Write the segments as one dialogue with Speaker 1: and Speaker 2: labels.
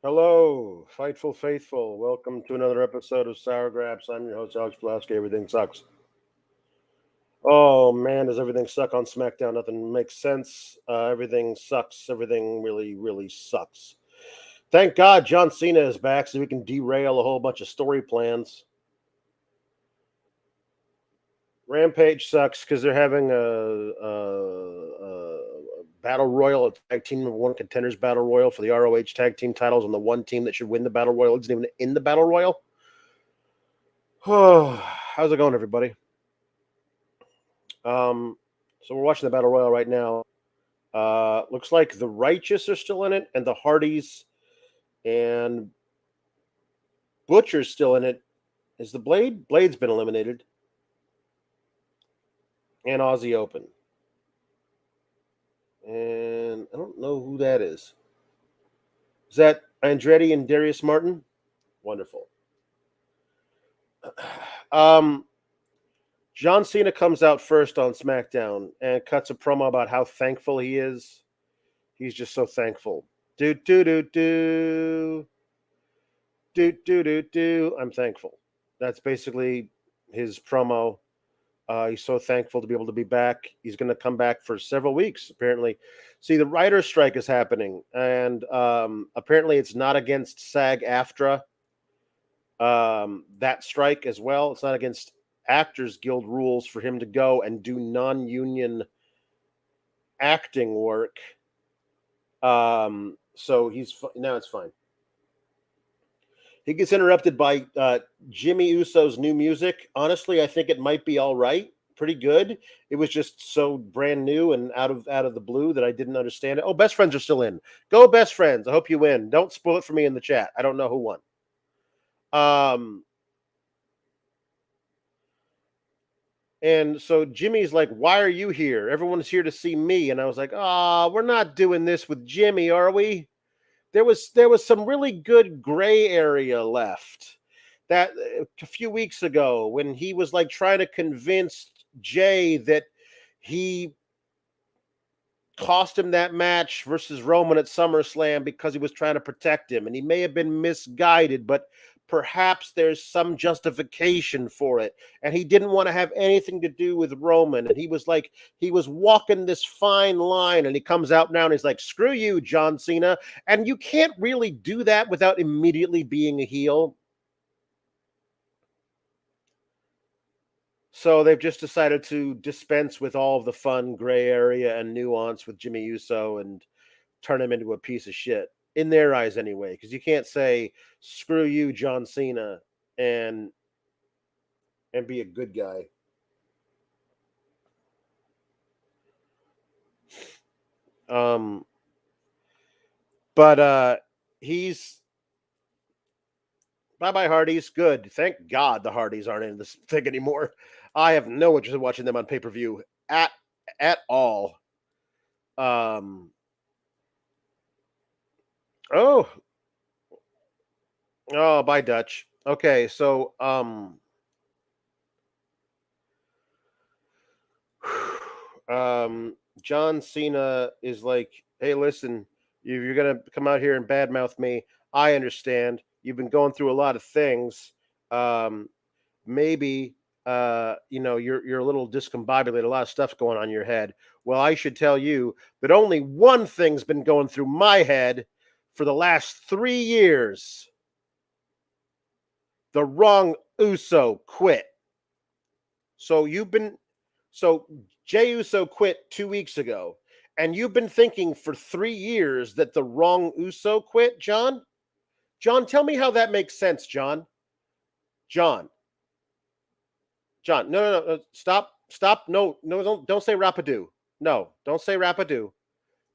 Speaker 1: Hello, Fightful Faithful. Welcome to another episode of Sour Graps. I'm your host, Alex Pulaski. Everything sucks. Oh man, does everything suck on SmackDown? Nothing makes sense. Everything sucks. Everything really, really sucks. Thank God John Cena is back so we can derail a whole bunch of story plans. Rampage sucks because they're having a battle royal, a tag team of one contenders battle royal for the ROH tag team titles, and the one team that should win the battle royal isn't even in the battle royal. Oh, how's it going, everybody? So we're watching the battle royal right now. Looks like the Righteous are still in it, and the Hardys and Butcher's still in it. Is the Blade? Blade's been eliminated, and Aussie Open. And I don't know who that is. Is that Andretti and Darius Martin? Wonderful. John Cena comes out first on SmackDown and cuts a promo about how thankful he is. He's just so thankful. Do do do do do do do do. I'm thankful. That's basically his promo. He's so thankful to be able to be back. He's going to come back for several weeks, apparently. See, the writer's strike is happening, and apparently it's not against SAG-AFTRA, that strike as well. It's not against Actors Guild rules for him to go and do non-union acting work. So now it's fine. He gets interrupted by Jimmy Uso's new music. Honestly, I think it might be all right, pretty good. It was just so brand new and out of the blue that I didn't understand it. Oh, Best Friends are still in. Go Best Friends! I hope you win. Don't spoil it for me in the chat. I don't know who won. And so Jimmy's like, "Why are you here? Everyone's here to see me." And I was like, we're not doing this with Jimmy, are we?" There was some really good gray area left. That a few weeks ago when he was like trying to convince Jay that he cost him that match versus Roman at SummerSlam because he was trying to protect him, and he may have been misguided, but perhaps there's some justification for it. And he didn't want to have anything to do with Roman, and he was walking this fine line, and he comes out now and he's like, "Screw you, John Cena." And you can't really do that without immediately being a heel. So they've just decided to dispense with all of the fun gray area and nuance with Jimmy Uso and turn him into a piece of shit in their eyes anyway, because you can't say "screw you, John Cena" and be a good guy. um but he's bye Hardys. Good, thank God the Hardys aren't in this thing anymore. I have no interest in watching them on pay-per-view at all. Oh, bye Dutch. Okay, so John Cena is like, "Hey, listen, you're gonna come out here and badmouth me. I understand. You've been going through a lot of things. Maybe you're a little discombobulated, a lot of stuff's going on in your head. Well, I should tell you that only one thing's been going through my head for the last 3 years. The wrong Uso quit. So Jay Uso quit 2 weeks ago, and you've been thinking for 3 years that the wrong Uso quit, John? John, tell me how that makes sense, John. John. No, stop. No, don't say Rappa-Doo. No, don't say Rappa-Doo.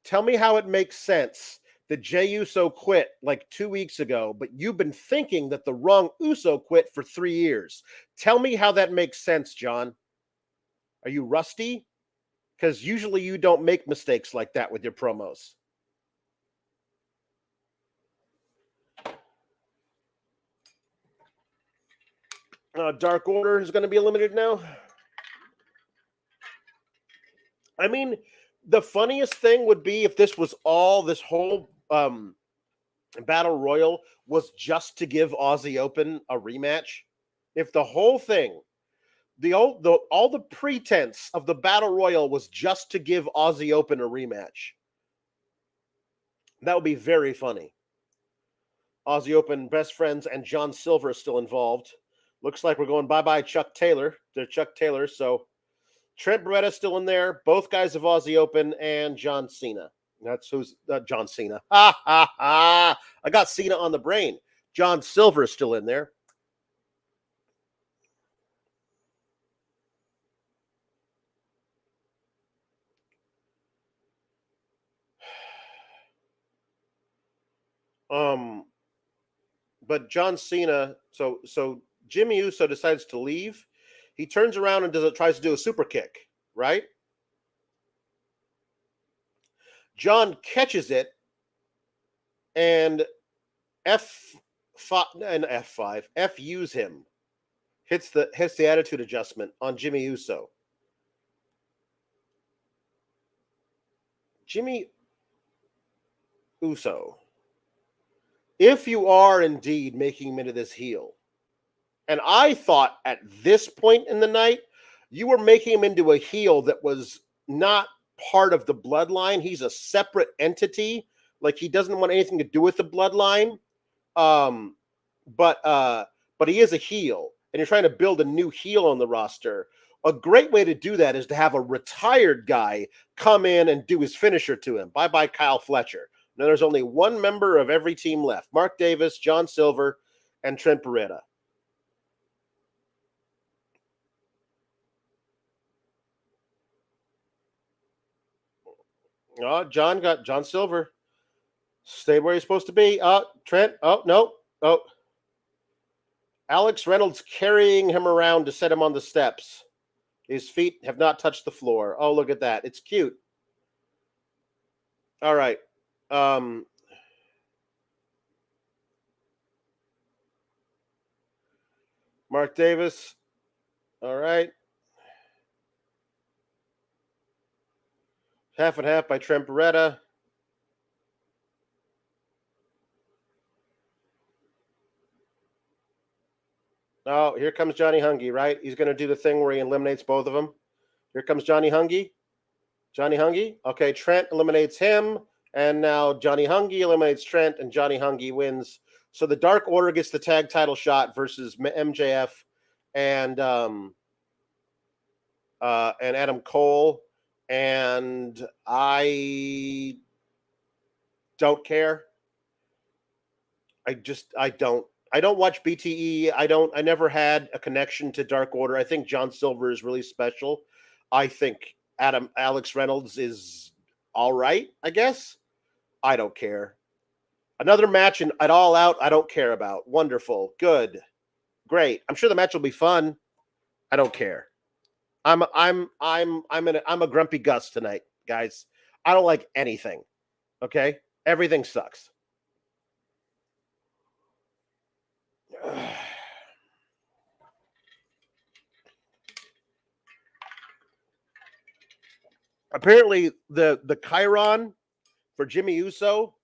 Speaker 1: Tell me how it makes sense that Jay Uso quit like 2 weeks ago, but you've been thinking that the wrong Uso quit for 3 years. Tell me how that makes sense, John. Are you rusty? Because usually you don't make mistakes like that with your promos. Dark Order is going to be eliminated now. I mean, the funniest thing would be if this was all this whole Battle Royal was just to give Aussie Open a rematch, if the whole thing, all the pretense of the Battle Royal was just to give Aussie Open a rematch, that would be very funny. Aussie Open best friends and John Silver is still involved. Looks like we're going bye-bye Chuck Taylor. They're Chuck Taylor, so Trent Beretta's still in there. Both guys of Aussie Open and John Cena. That's who's John Cena. Ha, ha, ha. I got Cena on the brain. John Silver is still in there. But John Cena, so Jimmy Uso decides to leave. He turns around and tries to do a super kick, right? John catches it and FUs him. Hits the attitude adjustment on Jimmy Uso. Jimmy Uso, if you are indeed making him into this heel, and I thought at this point in the night, you were making him into a heel that was not part of the bloodline. He's a separate entity. Like, he doesn't want anything to do with the bloodline. But he is a heel, and you're trying to build a new heel on the roster. A great way to do that is to have a retired guy come in and do his finisher to him. Bye-bye Kyle Fletcher. Now there's only one member of every team left. Mark Davis, John Silver, and Trent Beretta. Oh, John got John Silver. Stay where he's supposed to be. Trent. Oh, no. Oh. Alex Reynolds carrying him around to set him on the steps. His feet have not touched the floor. Oh, look at that. It's cute. All right. Mark Davis. All right. Half and half by Trent Beretta. Oh, here comes Johnny Hungy, right? He's going to do the thing where he eliminates both of them. Here comes Johnny Hungy. Johnny Hungy. Okay, Trent eliminates him. And now Johnny Hungy eliminates Trent, and Johnny Hungy wins. So the Dark Order gets the tag title shot versus MJF and Adam Cole. And I don't care. I don't. I don't watch BTE. I never had a connection to Dark Order. I think John Silver is really special. I think Alex Reynolds is all right, I guess. I don't care. Another match at All Out, I don't care about. Wonderful. Good. Great. I'm sure the match will be fun. I don't care. I'm a grumpy Gus tonight, guys. I don't like anything. Okay? Everything sucks. Apparently, the Chiron for Jimmy Uso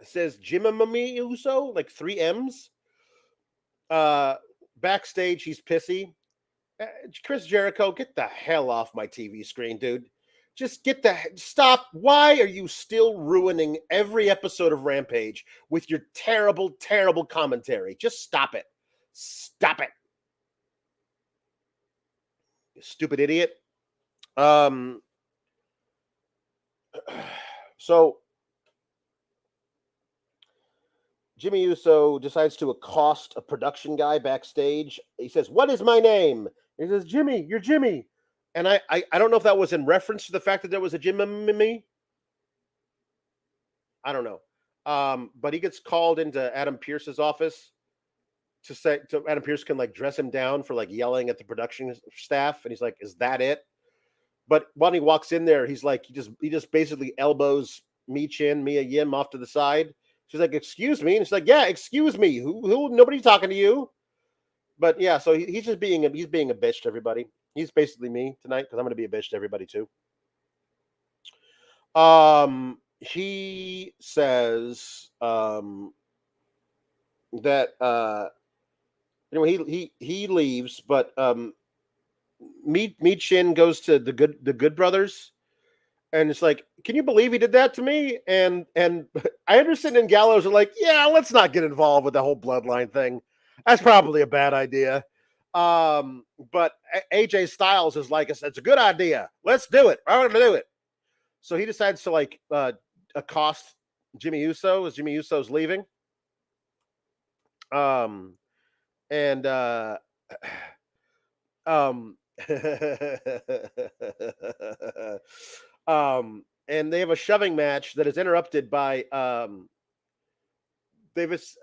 Speaker 1: says Jimmy Uso, like 3 M's. Backstage, he's pissy. Chris Jericho, get the hell off my TV screen, dude. Just stop. Why are you still ruining every episode of Rampage with your terrible, terrible commentary? Just stop it. Stop it. You stupid idiot. So Jimmy Uso decides to accost a production guy backstage. He says, "What is my name?" He says, "Jimmy, you're Jimmy." And I don't know if that was in reference to the fact that there was a Jimmy. I don't know. But he gets called into Adam Pearce's office to Adam Pearce can like dress him down for like yelling at the production staff. And he's like, "Is that it?" But when he walks in there, he's like, he just basically elbows Mia Yim off to the side. She's like, "Excuse me," and she's like, "Yeah, excuse me. Who? Nobody's talking to you." But yeah, so he's just being a bitch to everybody. He's basically me tonight because I'm going to be a bitch to everybody too. he says that he leaves, but Meat Shin goes to the Good Brothers, and it's like, can you believe he did that to me? And Anderson and Gallows are like, yeah, let's not get involved with the whole bloodline thing. That's probably a bad idea. But AJ Styles is like, it's a good idea. Let's do it. I'm gonna do it. So he decides to like accost Jimmy Uso as Jimmy Uso's leaving. Um and um and they have a shoving match that is interrupted by Davis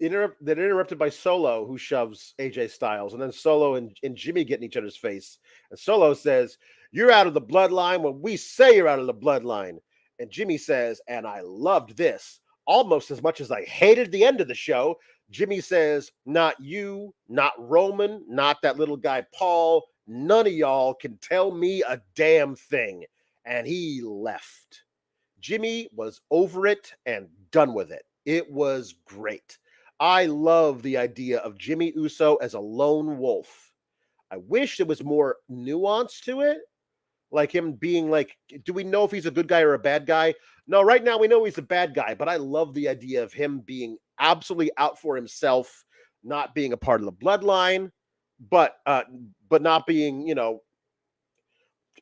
Speaker 1: interrupted by Solo, who shoves AJ Styles, and then Solo and Jimmy get in each other's face. And Solo says, "You're out of the bloodline when we say you're out of the bloodline." And Jimmy says, "And I loved this almost as much as I hated the end of the show." Jimmy says, "Not you, not Roman, not that little guy Paul. None of y'all can tell me a damn thing." And he left. Jimmy was over it and done with it. It was great. I love the idea of Jimmy Uso as a lone wolf. I wish there was more nuance to it, like him being like, do we know if he's a good guy or a bad guy? No, right now we know he's a bad guy, but I love the idea of him being absolutely out for himself, not being a part of the bloodline, but not being,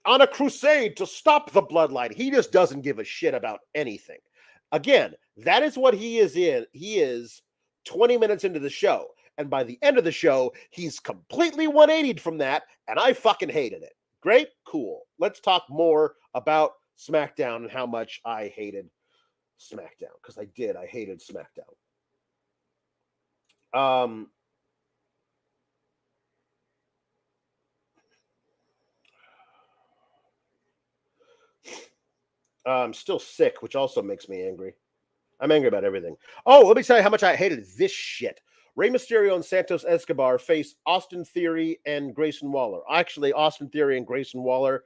Speaker 1: on a crusade to stop the bloodline. He just doesn't give a shit about anything. Again, that is what he is in. He is 20 minutes into the show. And by the end of the show, he's completely 180'd from that. And I fucking hated it. Great. Cool. Let's talk more about SmackDown and how much I hated SmackDown. Because I did. I hated SmackDown. I'm still sick, which also makes me angry. I'm angry about everything. Oh, let me tell you how much I hated this shit. Rey Mysterio and Santos Escobar face Austin Theory and Grayson Waller. Actually, Austin Theory and Grayson Waller,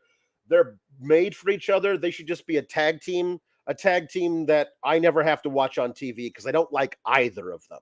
Speaker 1: they're made for each other. They should just be a tag team that I never have to watch on TV because I don't like either of them.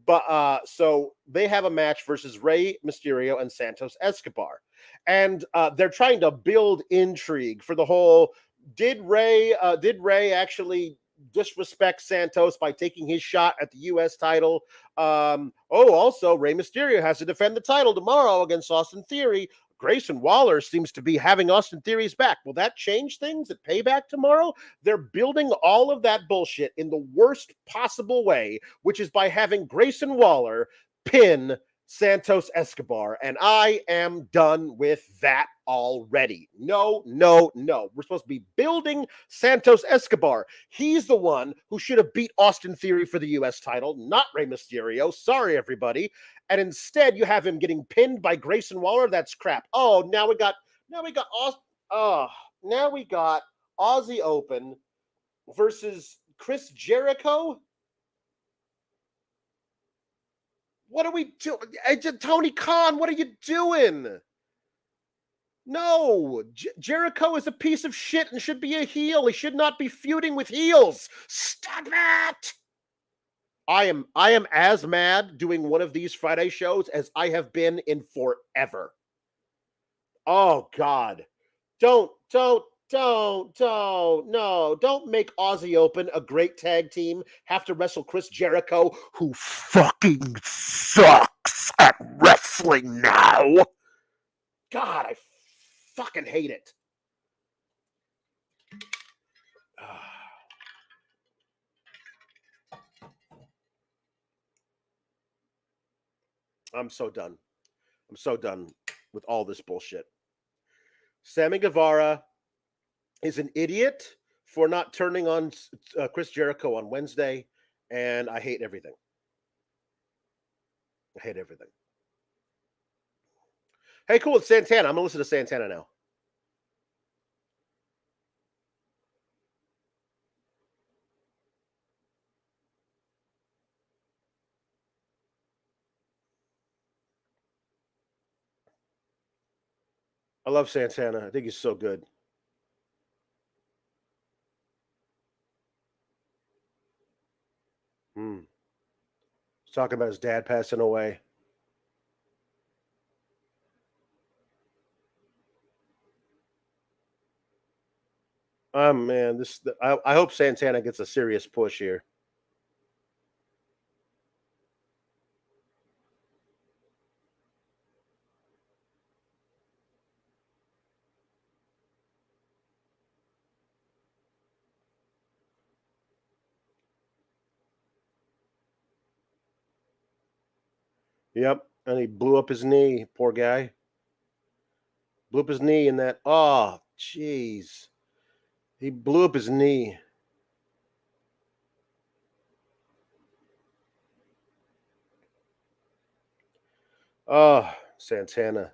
Speaker 1: But so they have a match versus Rey Mysterio and Santos Escobar. And they're trying to build intrigue for the whole did Rey actually disrespect Santos by taking his shot at the US title? Also Rey Mysterio has to defend the title tomorrow against Austin Theory. Grayson Waller seems to be having Austin Theory's back. Will that change things at Payback tomorrow? They're building all of that bullshit in the worst possible way, which is by having Grayson Waller pin Santos Escobar, and I am done with that already. No. We're supposed to be building Santos Escobar. He's the one who should have beat Austin Theory for the US title, not Rey Mysterio. Sorry, everybody. And instead, you have him getting pinned by Grayson Waller. That's crap. Oh, now we got Aussie Open versus Chris Jericho. What are we doing? Tony Khan, what are you doing? No, Jericho is a piece of shit and should be a heel. He should not be feuding with heels. Stop it! I am as mad doing one of these Friday shows as I have been in forever. Oh God. Don't make Aussie Open, a great tag team, have to wrestle Chris Jericho, who fucking sucks at wrestling now. God, I fucking hate it. I'm so done. I'm so done with all this bullshit. Sammy Guevara is an idiot for not turning on Chris Jericho on Wednesday, and I hate everything. I hate everything. Hey, cool, it's Santana. I'm going to listen to Santana now. I love Santana. I think he's so good. He's talking about his dad passing away. Man, I hope Santana gets a serious push here. Yep, and he blew up his knee. Poor guy. Blew up his knee in that. Oh, jeez. He blew up his knee. Oh, Santana.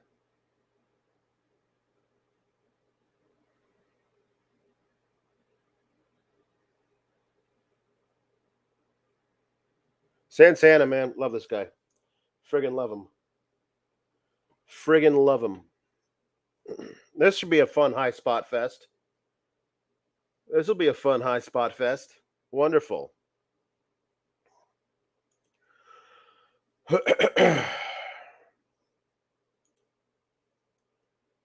Speaker 1: Santana, man. Love this guy. Friggin' love him. Friggin' love him. This should be a fun high spot fest. This will be a fun high spot fest. Wonderful.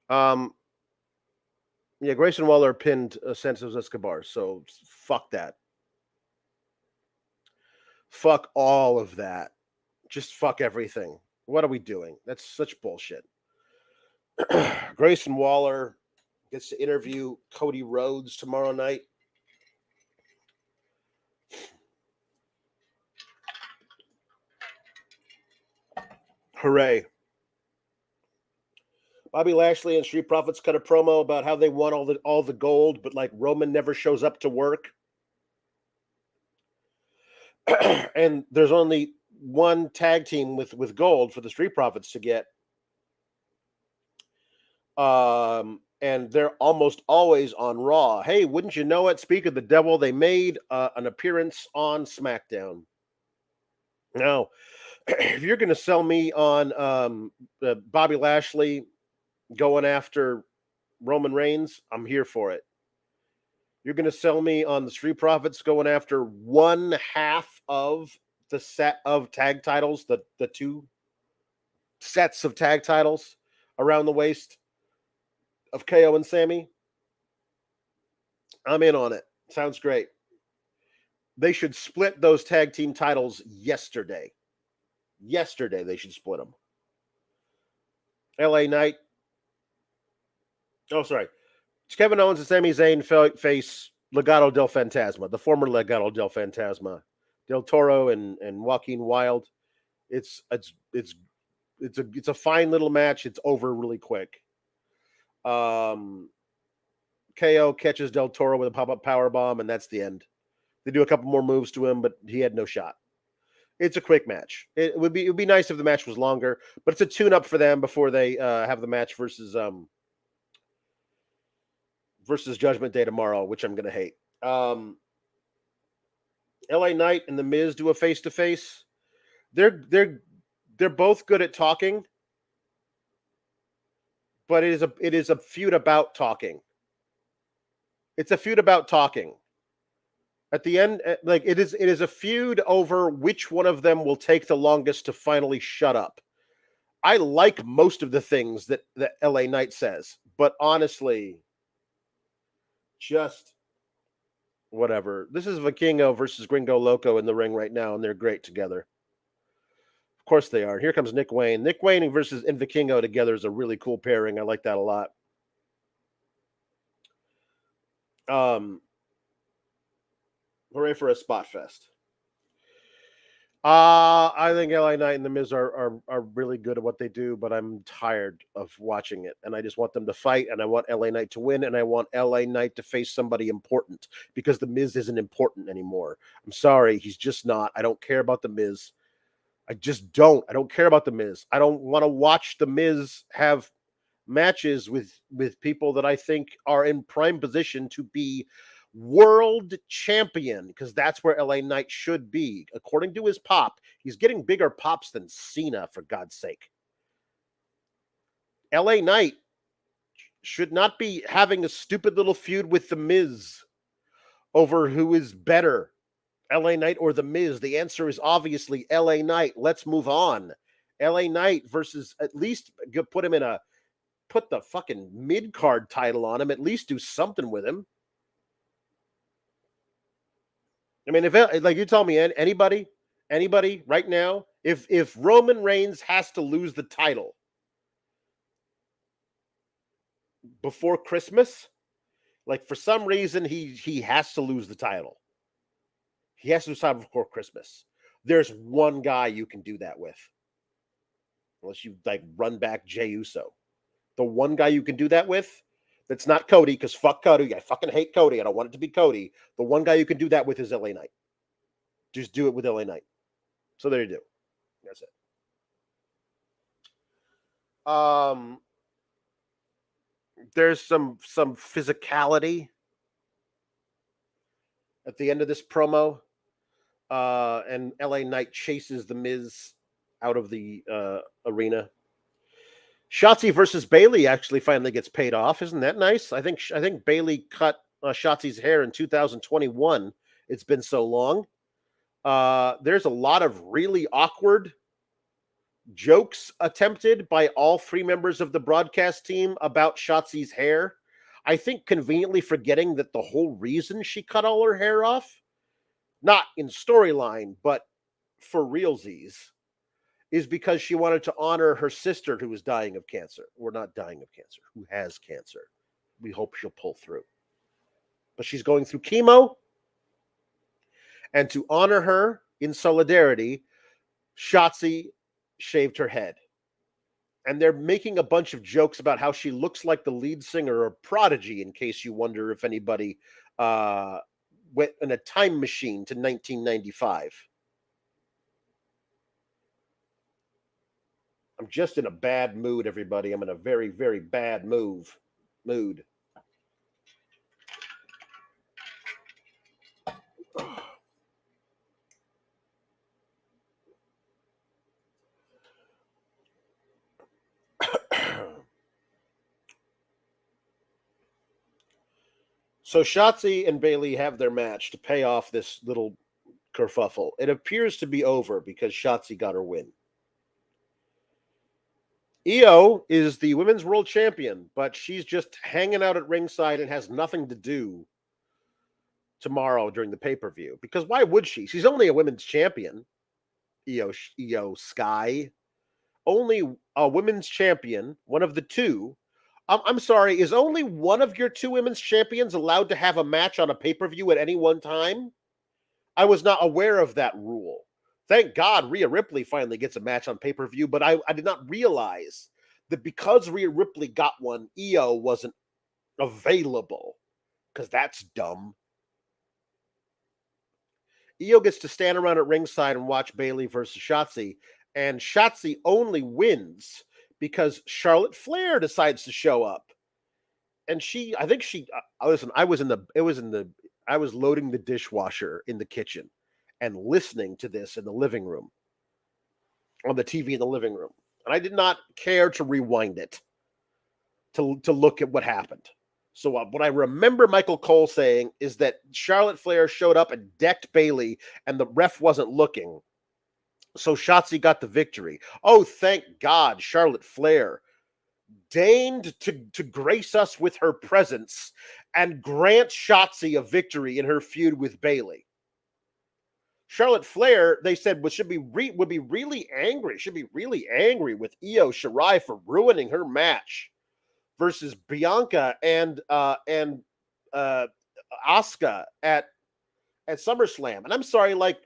Speaker 1: um, yeah, Grayson Waller pinned Santos Escobar, so fuck that. Fuck all of that. Just fuck everything. What are we doing? That's such bullshit. Grayson Waller gets to interview Cody Rhodes tomorrow night. Hooray. Bobby Lashley and Street Profits cut a promo about how they won all the gold, but like Roman never shows up to work. And there's only one tag team with gold for the Street Profits to get. And they're almost always on Raw. Hey, wouldn't you know it? Speak of the devil, they made an appearance on SmackDown. Now, if you're going to sell me on Bobby Lashley going after Roman Reigns, I'm here for it. You're going to sell me on the Street Profits going after one half of the set of tag titles, the two sets of tag titles around the waist of KO and Sammy. I'm in on it. Sounds great. They should split those tag team titles yesterday. Yesterday, they should split them. LA Knight. Oh, sorry. Kevin Owens and Sami Zayn face Legado del Fantasma, the former Legado del Fantasma, Del Toro and Joaquin Wilde. It's a fine little match. It's over really quick. KO catches Del Toro with a pop-up power bomb, and that's the end. They do a couple more moves to him, but he had no shot. It's a quick match. It would be nice if the match was longer, but it's a tune-up for them before they have the match versus Judgment Day tomorrow, which I'm going to hate. LA Knight and The Miz do a face-to-face. They're both good at talking, but it is a feud about talking. It's a feud about talking. At the end, like it is a feud over which one of them will take the longest to finally shut up. I like most of the things that LA Knight says, but honestly, just whatever. This is Vikingo versus Gringo Loco in the ring right now, and they're great together. Of course they are. Here comes Nick Wayne. Nick Wayne versus Vikingo together is a really cool pairing. I like that a lot. Hooray for a spot fest. I think LA Knight and The Miz are really good at what they do, but I'm tired of watching it, and I just want them to fight, and I want LA Knight to win, and I want LA Knight to face somebody important because The Miz isn't important anymore. I'm sorry, he's just not. I don't care about The Miz. I just don't. I don't care about The Miz. I don't want to watch The Miz have matches with people that I think are in prime position to be world champion, because that's where LA Knight should be. According to his pop, he's getting bigger pops than Cena, for God's sake. LA Knight should not be having a stupid little feud with The Miz over who is better LA Knight or The Miz? The answer is obviously LA Knight. Let's move on. LA Knight versus, at least put him in a, put the fucking mid-card title on him. At least do something with him. I mean, if, like, you tell me, anybody right now, if Roman Reigns has to lose the title before Christmas, like, for some reason he has to lose the title. He has to lose the title before Christmas. There's one guy you can do that with, unless you like run back Jey Uso. The one guy you can do that with, that's not Cody, because fuck Cody. I fucking hate Cody. I don't want it to be Cody. The one guy you can do that with is LA Knight. Just do it with LA Knight. So there you do. That's it. There's some physicality at the end of this promo. And LA Knight chases The Miz out of the arena. Shotzi versus Bayley actually finally gets paid off. Isn't that nice? I think Bayley cut Shotzi's hair in 2021. It's been so long. There's a lot of really awkward jokes attempted by all three members of the broadcast team about Shotzi's hair. I think conveniently forgetting that the whole reason she cut all her hair off, not in storyline, but for realsies, is because she wanted to honor her sister who was dying of cancer. Or not dying of cancer, who has cancer. We hope she'll pull through. But she's going through chemo. And to honor her in solidarity, Shotzi shaved her head. And they're making a bunch of jokes about how she looks like the lead singer of Prodigy, in case you wonder if anybody went in a time machine to 1995. I'm just in a bad mood, everybody. I'm in a very, very bad mood. So Shotzi and Bayley have their match to pay off this little kerfuffle. It appears to be over because Shotzi got her win. Io is the women's world champion, but she's just hanging out at ringside and has nothing to do tomorrow during the pay-per-view. Because why would she? She's only a women's champion. Io Sky. Only a women's champion, one of the two. I'm sorry, is only one of your two women's champions allowed to have a match on a pay-per-view at any one time? I was not aware of that rule. Thank God Rhea Ripley finally gets a match on pay-per-view, but I did not realize that because Rhea Ripley got one, Io wasn't available, because that's dumb. Io gets to stand around at ringside and watch Bayley versus Shotzi, and Shotzi only wins because Charlotte Flair decides to show up. And listen, I was loading the dishwasher in the kitchen and listening to this in the living room, on the TV in the living room. And I did not care to rewind it to look at what happened. So what I remember Michael Cole saying is that Charlotte Flair showed up and decked Bayley and the ref wasn't looking. So Shotzi got the victory. Oh, thank God Charlotte Flair deigned to grace us with her presence and grant Shotzi a victory in her feud with Bayley. Charlotte Flair, they said, would be really angry. Should be really angry with Io Shirai for ruining her match versus Bianca and Asuka at SummerSlam. And I'm sorry, like,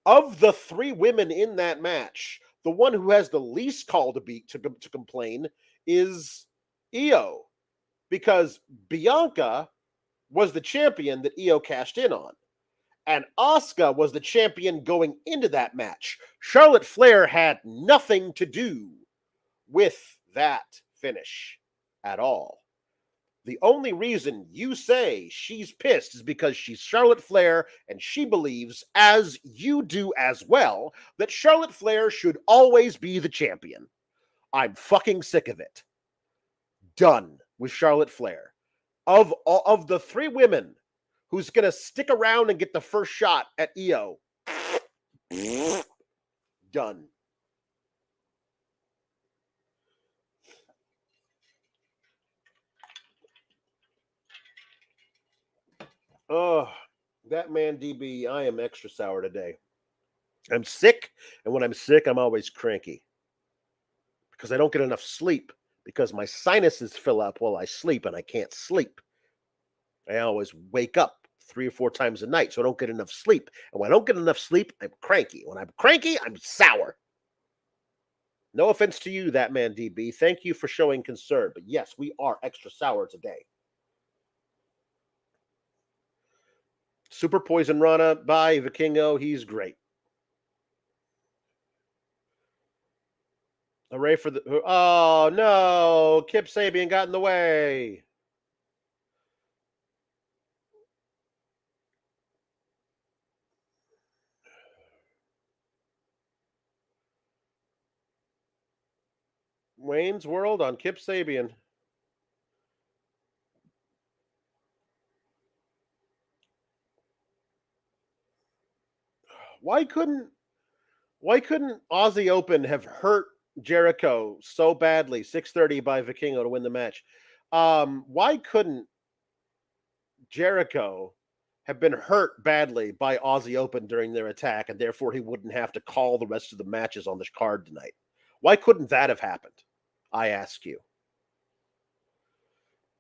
Speaker 1: of the three women in that match, the one who has the least call to complain is Io, because Bianca was the champion that Io cashed in on, and Asuka was the champion going into that match. Charlotte Flair had nothing to do with that finish at all. The only reason you say she's pissed is because she's Charlotte Flair, and she believes, as you do as well, that Charlotte Flair should always be the champion. I'm fucking sick of it. Done with Charlotte Flair. Of the three women who's going to stick around and get the first shot at EO. Done. Oh, that man DB, I am extra sour today. I'm sick, and when I'm sick, I'm always cranky because I don't get enough sleep because my sinuses fill up while I sleep and I can't sleep. I always wake up 3 or 4 times a night, so I don't get enough sleep. And when I don't get enough sleep, I'm cranky. When I'm cranky, I'm sour. No offense to you, that man DB. Thank you for showing concern. But yes, we are extra sour today. Super Poison Rana by Vikingo. He's great. Hooray for the... Oh, no. Kip Sabian got in the way. Wayne's World on Kip Sabian. Why couldn't Aussie Open have hurt Jericho so badly? 6:30 by Vikingo to win the match. Why couldn't Jericho have been hurt badly by Aussie Open during their attack, and therefore he wouldn't have to call the rest of the matches on the card tonight? Why couldn't that have happened? I ask you.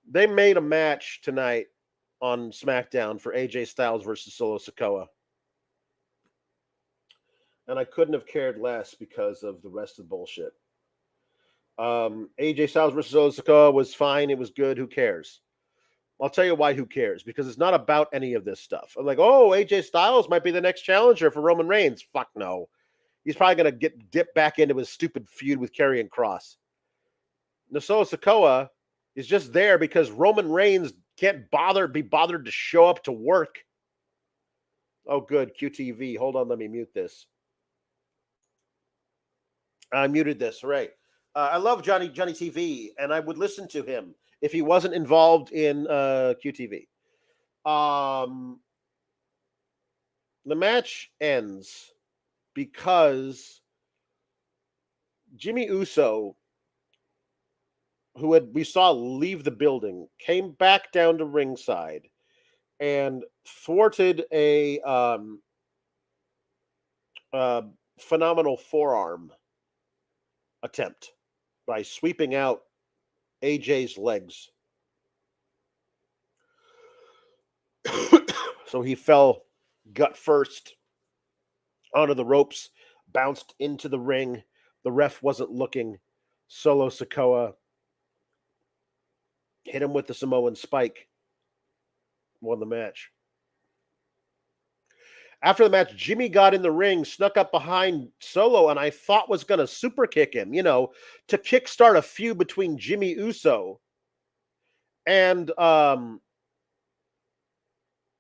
Speaker 1: They made a match tonight on SmackDown for AJ Styles versus Solo Sikoa. And I couldn't have cared less because of the rest of the bullshit. AJ Styles versus Solo Sikoa was fine. It was good. Who cares? I'll tell you why who cares. Because it's not about any of this stuff. I'm like, oh, AJ Styles might be the next challenger for Roman Reigns. Fuck no. He's probably going to dip back into his stupid feud with Karrion Kross. Solo Sikoa is just there because Roman Reigns can't be bothered to show up to work. Oh, good. QTV. Hold on. Let me mute this. I muted this. Right. I love Johnny TV, and I would listen to him if he wasn't involved in QTV. The match ends because Jimmy Uso, who we saw leave the building, came back down to ringside and thwarted a phenomenal forearm attempt by sweeping out AJ's legs. So he fell gut first onto the ropes, bounced into the ring. The ref wasn't looking. Solo Sikoa hit him with the Samoan spike, won the match. After the match, Jimmy got in the ring, snuck up behind Solo, and I thought was going to super kick him, to kickstart a feud between Jimmy Uso and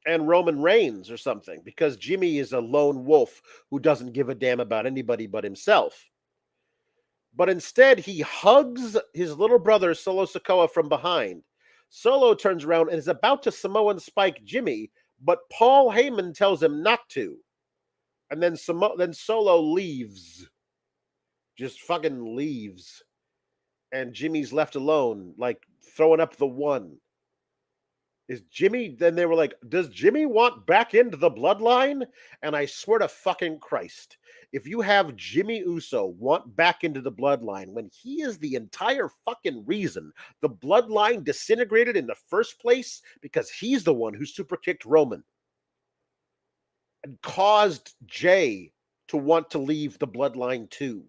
Speaker 1: Roman Reigns or something, because Jimmy is a lone wolf who doesn't give a damn about anybody but himself. But instead, he hugs his little brother, Solo Sikoa, from behind. Solo turns around and is about to Samoan spike Jimmy, but Paul Heyman tells him not to. And then Solo leaves. Just fucking leaves. And Jimmy's left alone, like throwing up the one. Is Jimmy, then they were like, does Jimmy want back into the bloodline? And I swear to fucking Christ, if you have Jimmy Uso want back into the bloodline when he is the entire fucking reason the bloodline disintegrated in the first place, because he's the one who super kicked Roman and caused Jay to want to leave the bloodline too.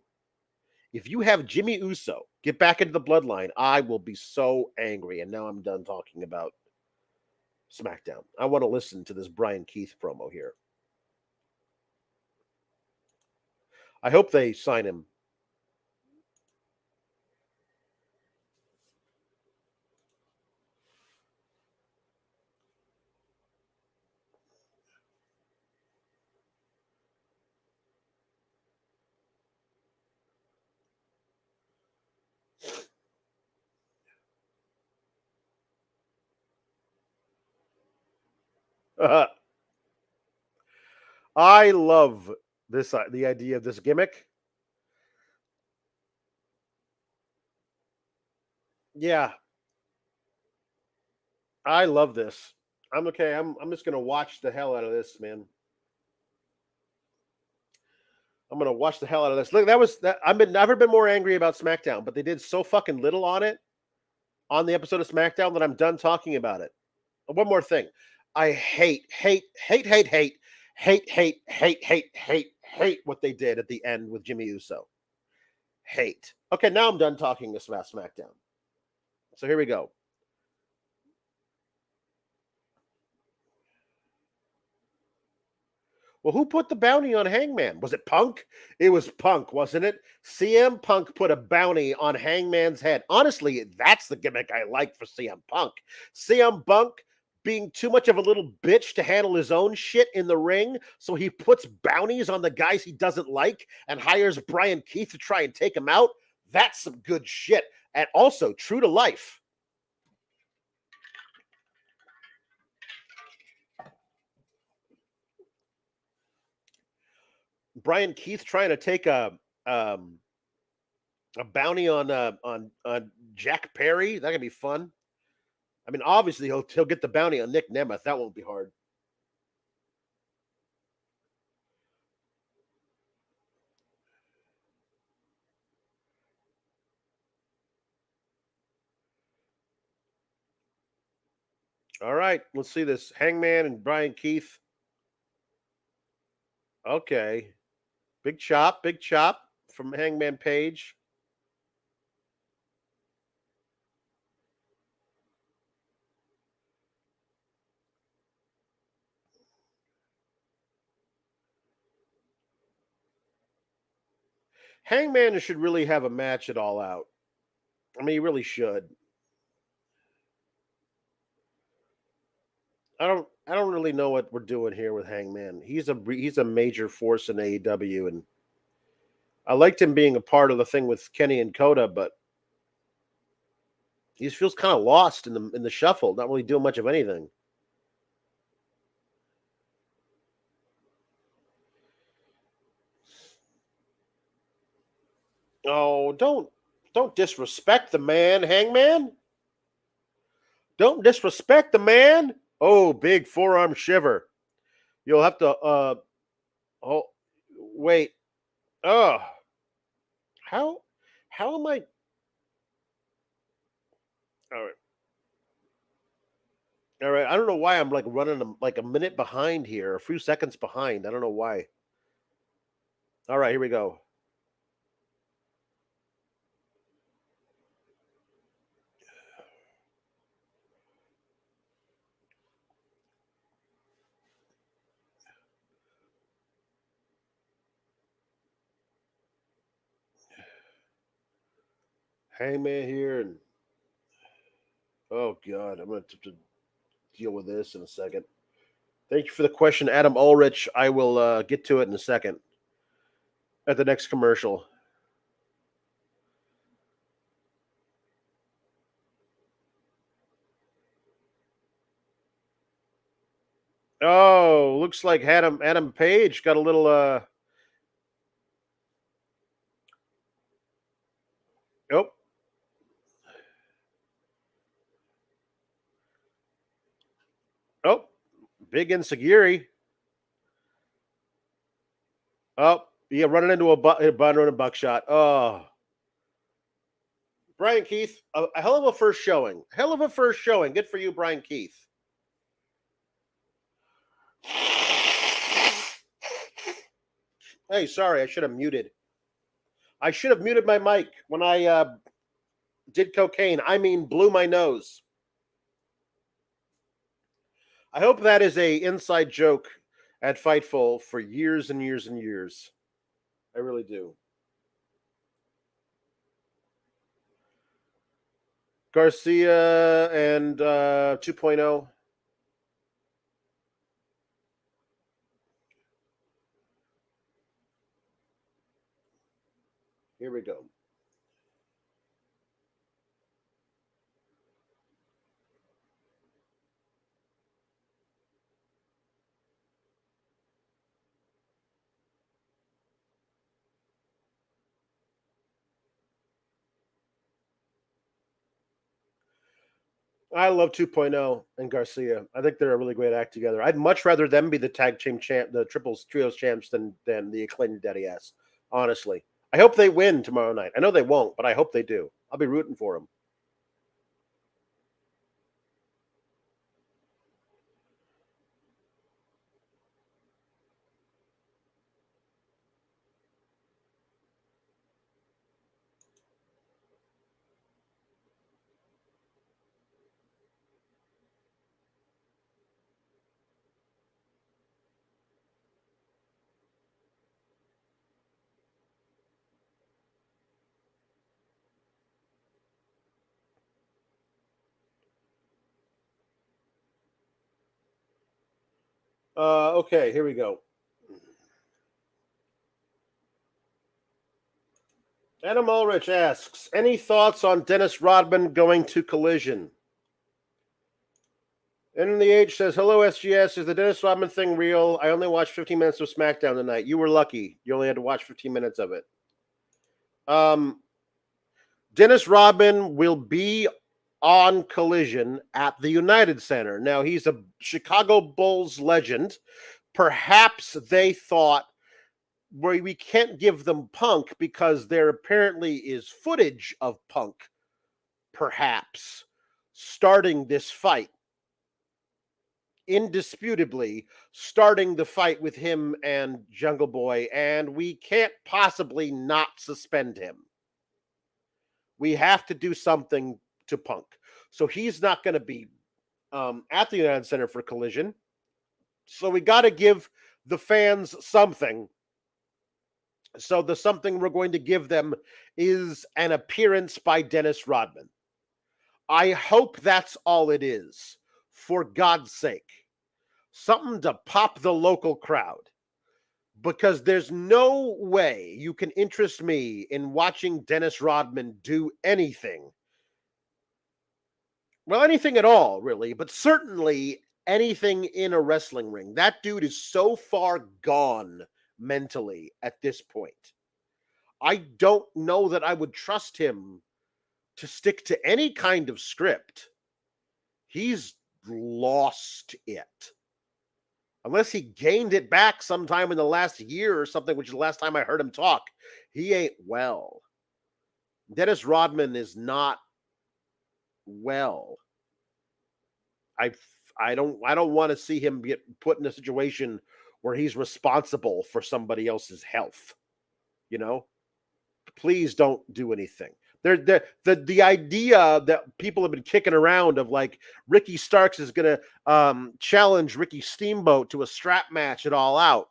Speaker 1: If you have Jimmy Uso get back into the bloodline, I will be so angry. And now I'm done talking about SmackDown. I want to listen to this Brian Keith promo here. I hope they sign him. I love this the idea of this gimmick. Yeah, I love this. I'm okay. I'm just gonna watch the hell out of this, man. I'm gonna watch the hell out of this. Look, that was that. I've been never been more angry about SmackDown, but they did so fucking little on it on the episode of SmackDown that I'm done talking about it. One more thing. I hate what they did at the end with Jimmy Uso. Hate. Okay, now I'm done talking this about SmackDown. So here we go. Well, who put the bounty on Hangman? Was it Punk? It was Punk, wasn't it? CM Punk put a bounty on Hangman's head. Honestly, that's the gimmick I like for CM Punk. CM Punk being too much of a little bitch to handle his own shit in the ring, so he puts bounties on the guys he doesn't like and hires Brian Keith to try and take him out. That's some good shit. And also, true to life. Brian Keith trying to take a bounty on Jack Perry. That could be fun. I mean, obviously he'll get the bounty on Nick Nemeth. That won't be hard. All right, let's see this. Hangman and Brian Keith. Okay. Big chop from Hangman Page. Hangman should really have a match at All Out. I mean, he really should. I don't really know what we're doing here with Hangman. He's a major force in AEW, and I liked him being a part of the thing with Kenny and Kota, but he just feels kind of lost in the shuffle, not really doing much of anything. Oh, don't disrespect the man, Hangman. Don't disrespect the man. Oh, big forearm shiver. You'll have to oh wait. Oh. How how am I all right. All right. I don't know why I'm like running like a minute behind here, a few seconds behind. I don't know why. All right, here we go. Hangman here and oh god, I'm gonna have to deal with this in a second. Thank you for the question, Adam Ulrich. I will get to it in a second at the next commercial. Oh, looks like Adam Page got a little oh oh big insecurity. Oh yeah, running into a buckshot. Oh, Brian Keith, a hell of a first showing. Hell of a first showing. Good for you, Brian Keith. Hey, sorry, I should have muted. I should have muted my mic when I did cocaine. I mean, blew my nose. I hope that is a inside joke at Fightful for years and years and years. I really do. Garcia and 2.0. Here we go. I love 2.0 and Garcia. I think they're a really great act together. I'd much rather them be the tag team champ, the triples trios champs, than the acclaimed Daddy Ass. Honestly, I hope they win tomorrow night. I know they won't, but I hope they do. I'll be rooting for them. Okay, here we go. Adam Ulrich asks, any thoughts on Dennis Rodman going to Collision? And the H says, hello, SGS. Is the Dennis Rodman thing real? I only watched 15 minutes of SmackDown tonight. You were lucky. You only had to watch 15 minutes of it. Dennis Rodman will be on Collision at the United Center. Now, he's a Chicago Bulls legend. Perhaps they thought, where we can't give them Punk because there apparently is footage of Punk, perhaps, starting this fight. Indisputably starting the fight with him and Jungle Boy, and we can't possibly not suspend him. We have to do something to Punk. So he's not going to be at the United Center for Collision. So we got to give the fans something. So the something we're going to give them is an appearance by Dennis Rodman. I hope that's all it is, for God's sake. Something to pop the local crowd. Because there's no way you can interest me in watching Dennis Rodman do anything. Well, anything at all, really, but certainly anything in a wrestling ring. That dude is so far gone mentally at this point. I don't know that I would trust him to stick to any kind of script. He's lost it. Unless he gained it back sometime in the last year or something, which is the last time I heard him talk. He ain't well. Dennis Rodman is not well. I don't want to see him get put in a situation where he's responsible for somebody else's health. You know? Please don't do anything. The idea that people have been kicking around of like Ricky Starks is going to challenge Ricky Steamboat to a strap match at All Out,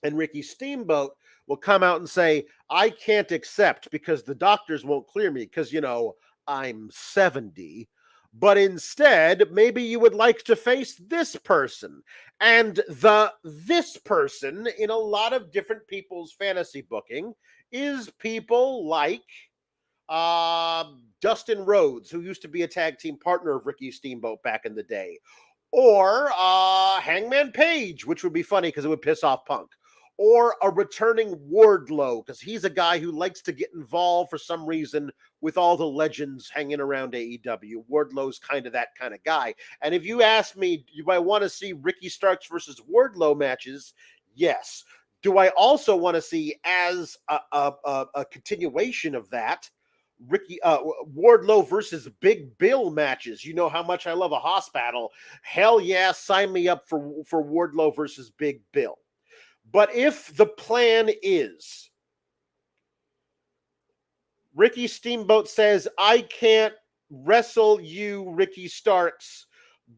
Speaker 1: and Ricky Steamboat will come out and say, I can't accept because the doctors won't clear me because, you know, I'm 70. But instead, maybe you would like to face this person. And this person in a lot of different people's fantasy booking is people like Dustin Rhodes, who used to be a tag team partner of Ricky Steamboat back in the day, or Hangman Page, which would be funny because it would piss off Punk, or a returning Wardlow because he's a guy who likes to get involved for some reason with all the legends hanging around AEW. Wardlow's kind of that kind of guy. And if you ask me, do I want to see Ricky Starks versus Wardlow matches? Yes. Do I also want to see, as a continuation of that, Wardlow versus Big Bill matches? You know how much I love a hoss battle. Hell yeah, sign me up for Wardlow versus Big Bill. But if the plan is Ricky Steamboat says, I can't wrestle you, Ricky Starks,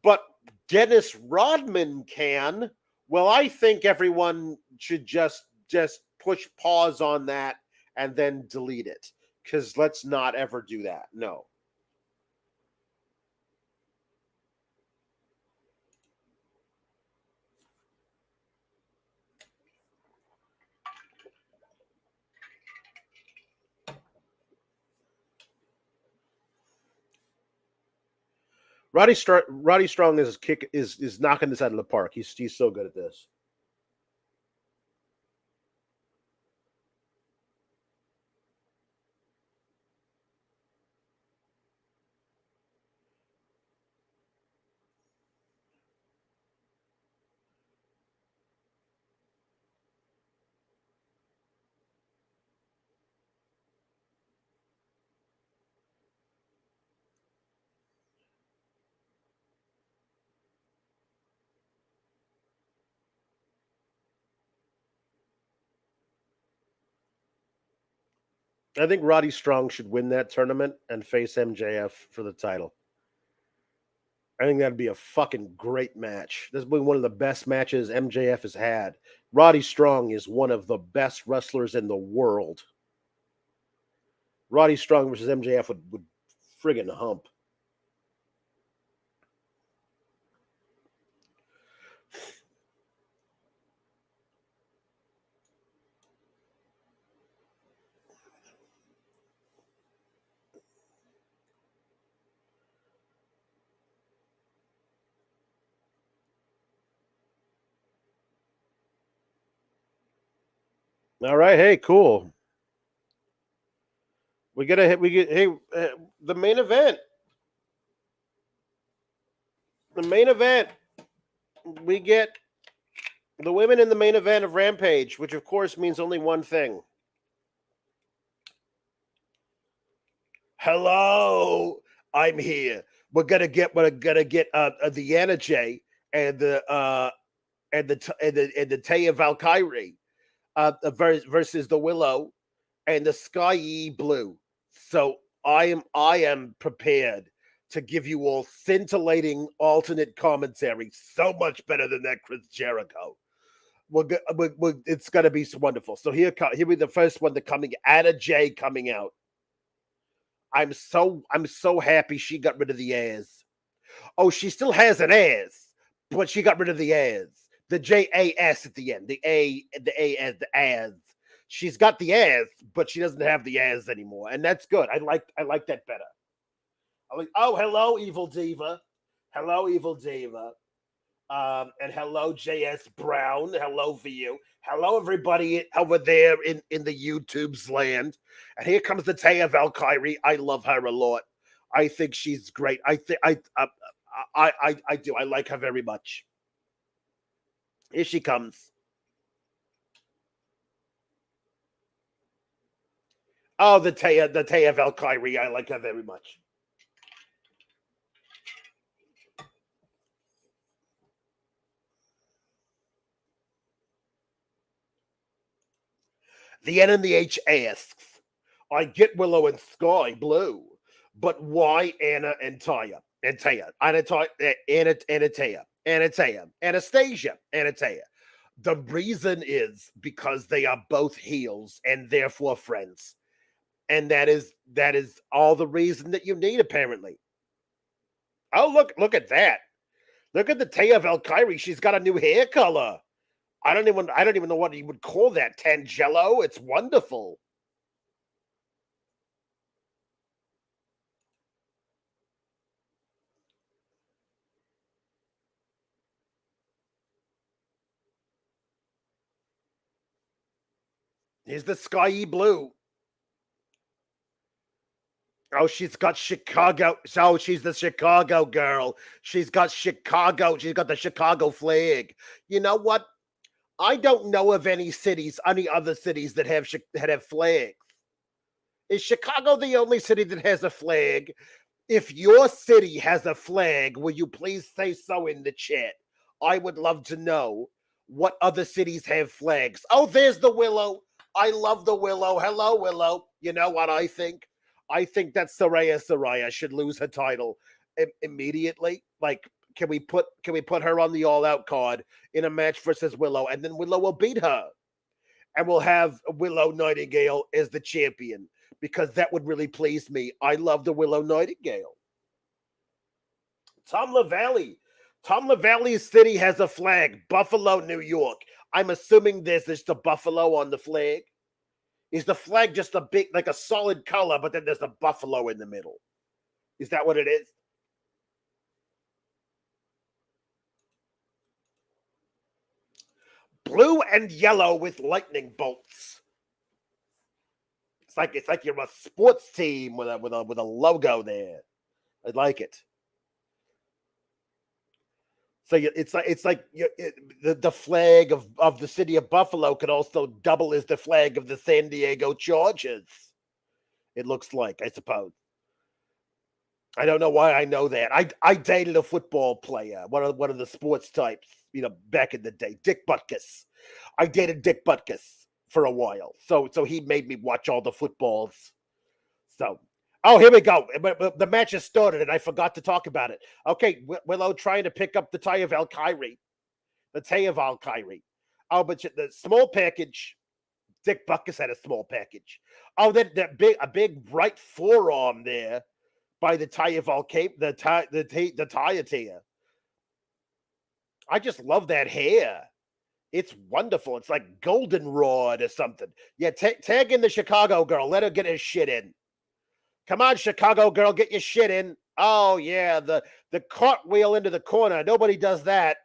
Speaker 1: but Dennis Rodman can, well, I think everyone should just push pause on that and then delete it. Because let's not ever do that. No. Roddy Strong is knocking this out of the park. He's so good at this. I think Roddy Strong should win that tournament and face MJF for the title. I think that'd be a fucking great match. This would be one of the best matches MJF has had. Roddy Strong is one of the best wrestlers in the world. Roddy Strong versus MJF would friggin' hump. All right, hey, cool. We get the main event. The main event. We get the women in the main event of Rampage, which of course means only one thing. Hello, I'm here. We're gonna get the Energy and the Taya Valkyrie versus the Willow and the Sky Blue. So I am prepared to give you all scintillating alternate commentary, so much better than that Chris Jericho. It's gonna be wonderful. So here be the first one. Anna Jay coming out. I'm so happy she got rid of the ass. Oh, she still has an ass, but she got rid of the ass. The JAS at the end. The as the ass. She's got the ass, but she doesn't have the ass anymore, and that's good. I like that better. Oh, hello, Evil Diva. Hello, Evil Diva. And hello, JS Brown. Hello for you. Hello, everybody over there in the YouTube's land. And here comes the Taya Valkyrie. I love her a lot. I think she's great. I do. I like her very much. Here she comes. Oh, the Taya Valkyrie. I like her very much. The NMH asks, I get Willow and Sky Blue, but why Anna and Taya? Anastasia. The reason is because they are both heels and therefore friends. And that is all the reason that you need, apparently. Oh, look at that. Look at the Taya Valkyrie. She's got a new hair color. I don't even know what you would call that. Tangelo. It's wonderful. Here's the Sky Blue. Oh, she's got Chicago. So she's the Chicago girl. She's got Chicago. She's got the Chicago flag. You know what? I don't know of any other cities that have flags. Is Chicago the only city that has a flag? If your city has a flag, will you please say so in the chat? I would love to know what other cities have flags. Oh, there's the Willow. I love the Willow. Hello, Willow. You know what I think? I think that Saraya should lose her title immediately. Like, can we put her on the All Out card in a match versus Willow, and then Willow will beat her, and we'll have Willow Nightingale as the champion, because that would really please me. I love the Willow Nightingale. Tom LaValle's city has a flag. Buffalo, New York. I'm assuming there's just a buffalo on the flag. Is the flag just a big, like a solid color, but then there's a buffalo in the middle? Is that what it is? Blue and yellow with lightning bolts. It's like you're a sports team with a logo there. I like it. So it's like the flag of the city of Buffalo could also double as the flag of the San Diego Chargers. It looks like, I suppose. I don't know why I know that. I dated a football player, one of the sports types, back in the day, Dick Butkus. I dated Dick Butkus for a while. So he made me watch all the footballs. So, oh, here we go. But the match has started, and I forgot to talk about it. Okay, Willow trying to pick up the Tay of Valkyrie. The Tay of Valkyrie. Oh, but the small package. Dick Buckus had a small package. Oh, that a big right forearm there by the Tay of Valkyrie, the Taya. I just love that hair. It's wonderful. It's like goldenrod or something. Yeah, tag in the Chicago girl. Let her get her shit in. Come on, Chicago girl, get your shit in. Oh, yeah, the cartwheel into the corner. Nobody does that.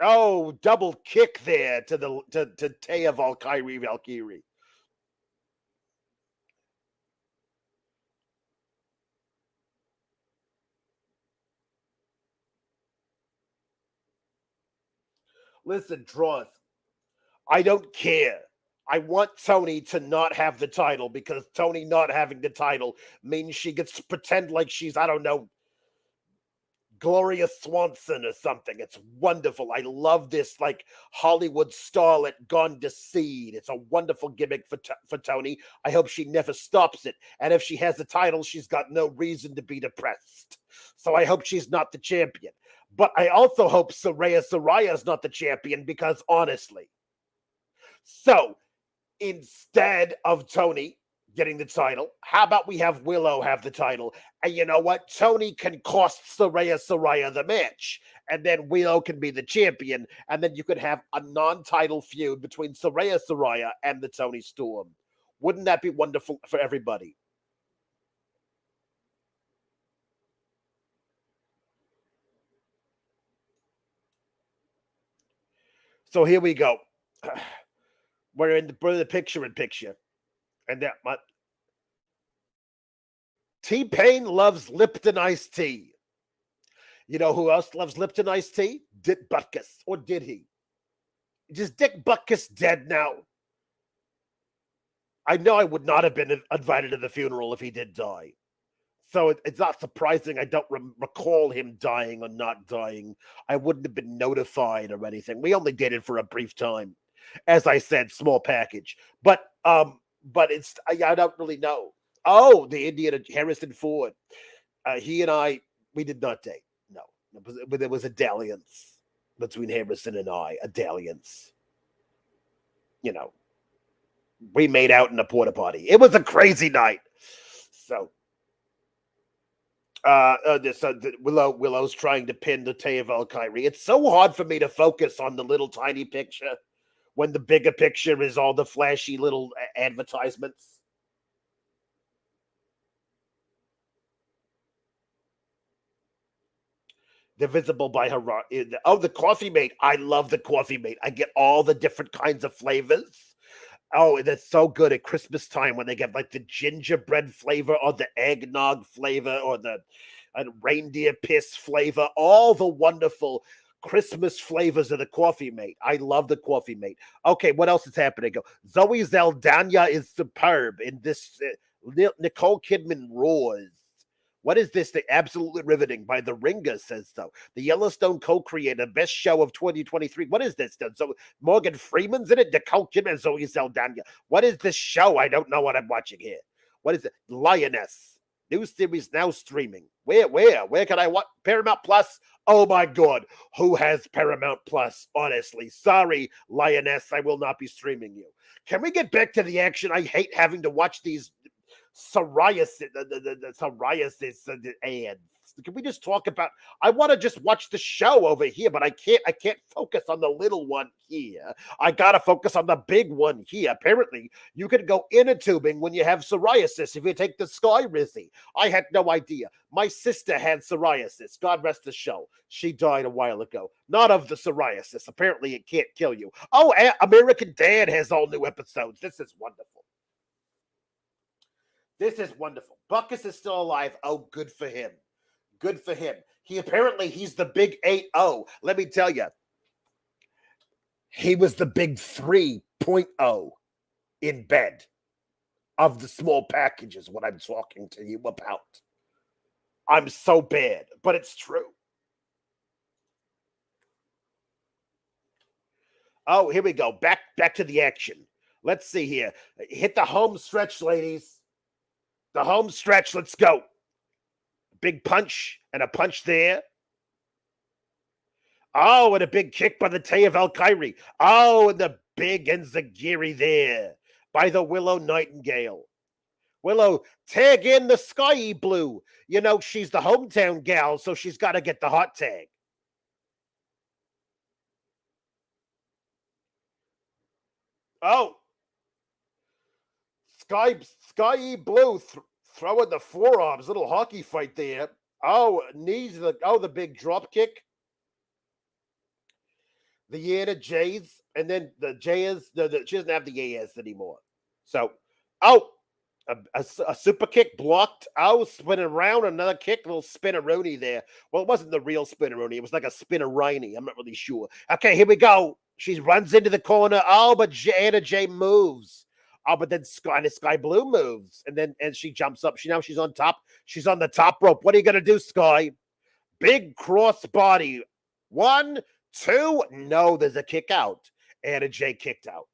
Speaker 1: Oh, double kick there to Taya Valkyrie. Listen, Droth, I don't care. I want Tony to not have the title because Tony not having the title means she gets to pretend like she's, I don't know, Gloria Swanson or something. It's wonderful. I love this like Hollywood starlet gone to seed. It's a wonderful gimmick for Tony. I hope she never stops it. And if she has the title, she's got no reason to be depressed. So I hope she's not the champion. But I also hope Saraya is not the champion because honestly. So instead of Tony getting the title, how about we have Willow have the title? And you know what? Tony can cost Saraya the match. And then Willow can be the champion. And then you could have a non-title feud between Saraya and the Tony Storm. Wouldn't that be wonderful for everybody? So here we go. We're in the picture-in-picture. And that T-Pain loves Lipton iced tea. You know who else loves Lipton iced tea? Dick Butkus. Or did he? Is Dick Butkus dead now? I know I would not have been invited to the funeral if he did die. So it's not surprising I don't recall him dying or not dying. I wouldn't have been notified or anything. We only dated for a brief time. As I said, small package. But it's I don't really know. Oh, the Indian Harrison Ford. He and I, we did not date. No, but there was a dalliance between Harrison and I. A dalliance. You know, we made out in a porta potty. It was a crazy night. So, Willow's trying to pin the Tay of Valkyrie. It's so hard for me to focus on the little tiny picture when the bigger picture is all the flashy little advertisements. They're visible by her. Oh, the coffee mate. I love the coffee mate. I get all the different kinds of flavors. Oh, that's so good at Christmas time when they get like the gingerbread flavor or the eggnog flavor or the reindeer piss flavor. All the wonderful Christmas flavors of the coffee mate. I love the coffee mate. Okay, what else is happening? Zoe Saldana is superb in this. Nicole Kidman roars. What is this? The absolutely riveting by the Ringer says so. The Yellowstone co-creator, best show of 2023. What is this? So Morgan Freeman's in it. Nicole Kidman, Zoe Saldana. What is this show? I don't know what I'm watching here. What is it? Lioness. New series now streaming. Where? Where can I watch? Paramount Plus? Oh my God. Who has Paramount Plus? Honestly. Sorry, Lioness. I will not be streaming you. Can we get back to the action? I hate having to watch these psoriasis, the psoriasis ads. Can we just talk about? I want to just watch the show over here, but I can't focus on the little one here. I gotta focus on the big one here. Apparently, you can go inner tubing when you have psoriasis if you take the Skyrizi. I had no idea. My sister had psoriasis. God rest the show. She died a while ago. Not of the psoriasis. Apparently, it can't kill you. Oh, American Dad has all new episodes. This is wonderful. This is wonderful. Buckus is still alive. Oh, good for him. Good for him. He's the big 8-0. Let me tell you, he was the big 3.0 in bed of the small packages, what I'm talking to you about. I'm so bad, but it's true. Oh, here we go. Back to the action. Let's see here. Hit the home stretch, ladies. The home stretch. Let's go. Big punch and a punch there. Oh, and a big kick by the Tay of Valkyrie. Oh, and the big enziguri there by the Willow Nightingale. Willow, tag in the Sky Blue. You know, she's the hometown gal, so she's got to get the hot tag. Oh, Sky Blue throwing the forearms, little hockey fight there. Oh, the big drop kick. The Anna Jays, and then the Jays, she doesn't have the AS anymore. So, oh, a super kick blocked. Oh, spinning around, another kick, little spinneroonie there. Well, it wasn't the real spinneroonie. It was like a spinneroonie. I'm not really sure. Okay, here we go. She runs into the corner. Oh, but Anna Jay moves. Oh, but then Sky Blue moves, and she jumps up. She's on top. She's on the top rope. What are you gonna do, Sky? Big cross body. 1, 2. No, there's a kick out. Anna Jay kicked out.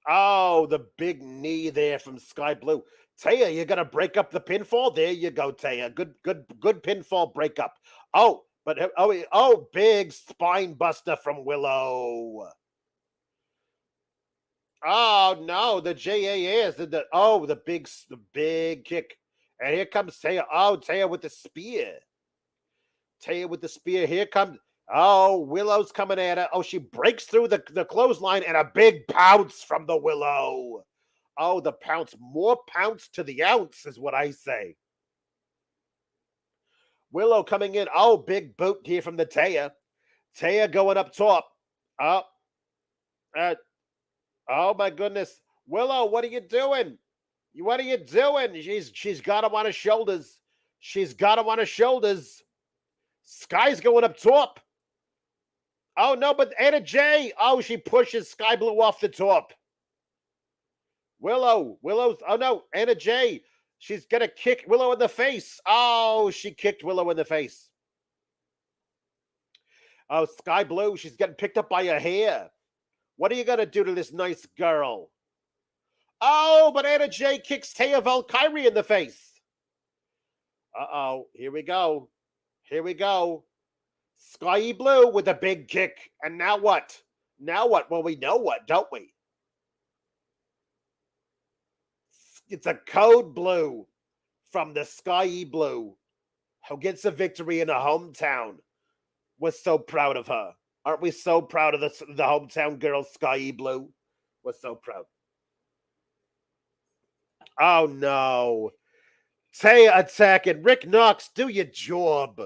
Speaker 1: Oh, the big knee there from Sky Blue. Taya, you're gonna break up the pinfall. There you go, Taya. Good pinfall breakup. Oh, but big spine buster from Willow. Oh no, the JAS. The big kick. And here comes Taya. Oh, Taya with the spear. Taya with the spear. Here comes. Oh, Willow's coming at her. Oh, she breaks through the clothesline and a big pounce from the Willow. Oh, the pounce. More pounce to the ounce is what I say. Willow coming in. Oh, big boot here from the Taya. Taya going up top. Oh, oh my goodness. Willow, what are you doing? What are you doing? She's got him on her shoulders. She's got him on her shoulders. Sky's going up top. Oh no, but Anna Jay. Oh, she pushes Sky Blue off the top. Willow's. Oh no, Anna Jay. She's gonna kick Willow in the face. Oh, she kicked Willow in the face. Oh, Sky Blue. She's getting picked up by her hair. What are you gonna do to this nice girl? Oh, but Anna Jay kicks Taya Valkyrie in the face. Uh-oh. Here we go. Here we go. Sky Blue with a big kick. And now what? Now what? Well, we know what, don't we? It's a code blue from the Sky Blue who gets a victory in a hometown. We're so proud of her. Aren't we so proud of the hometown girl, Sky Blue? We're so proud. Oh, no. Taya attacking. Rick Knox, do your job.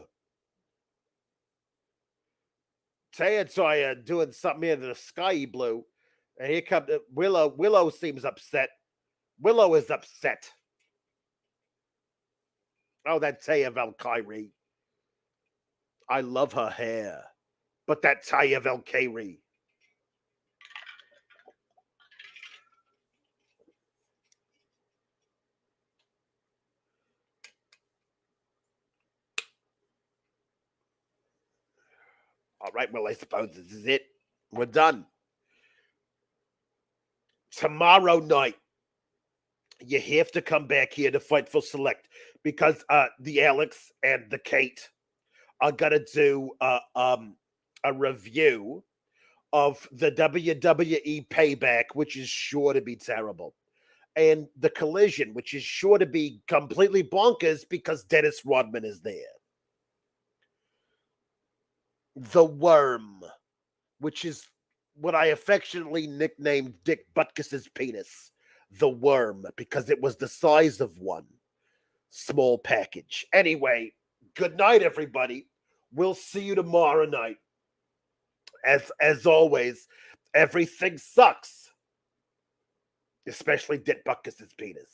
Speaker 1: Taya doing something here to the Sky Blue. And here comes Willow. Willow seems upset. Willow is upset. Oh, that Taya Valkyrie. I love her hair. But that Taya Valkyrie. All right, well, I suppose this is it. We're done. Tomorrow night, you have to come back here to Fightful Select because the Alex and the Kate are gonna do a review of the WWE Payback, which is sure to be terrible, and the Collision, which is sure to be completely bonkers because Dennis Rodman is there. The Worm, which is what I affectionately nicknamed Dick Butkus's penis. The Worm, because it was the size of one. Small package. Anyway, good night, everybody. We'll see you tomorrow night. As always, everything sucks. Especially Dick Butkus's penis.